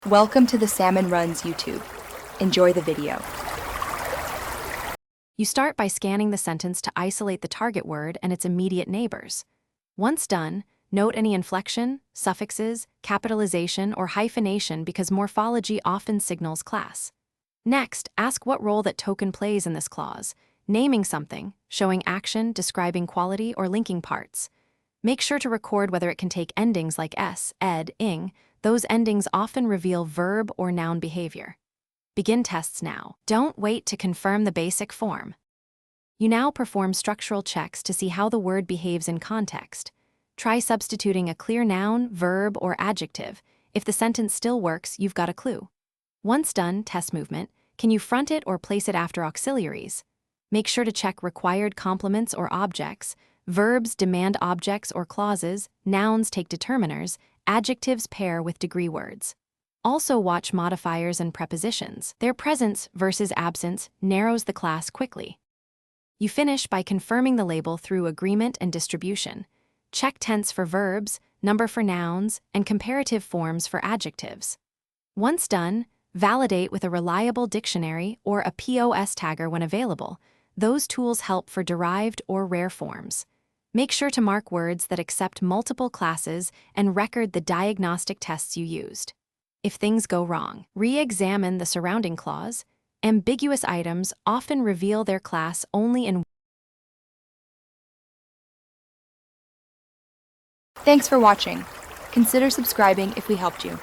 Welcome to the Salmon Runs YouTube. Enjoy the video. You start by scanning the sentence to isolate the target word and its immediate neighbors. Once done, note any inflection, suffixes, capitalization, or hyphenation because morphology often signals class. Next, ask what role that token plays in this clause, naming something, showing action, describing quality, or linking parts. Make sure to record whether it can take endings like s, ed, ing. Those endings often reveal verb or noun behavior. Begin tests now. Don't wait to confirm the basic form. You now perform structural checks to see how the word behaves in context. Try substituting a clear noun, verb, or adjective. If the sentence still works, you've got a clue. Once done, test movement. Can you front it or place it after auxiliaries? Make sure to check required complements or objects. Verbs demand objects or clauses, nouns take determiners, adjectives pair with degree words. Also watch modifiers and prepositions. Their presence versus absence narrows the class quickly. You finish by confirming the label through agreement and distribution. Check tense for verbs, number for nouns, and comparative forms for adjectives. Once done, validate with a reliable dictionary or a POS tagger when available. Those tools help for derived or rare forms. Make sure to mark words that accept multiple classes and record the diagnostic tests you used. If things go wrong, re-examine the surrounding clause. Ambiguous items often reveal their class only in. Thanks for watching. Consider subscribing if we helped you.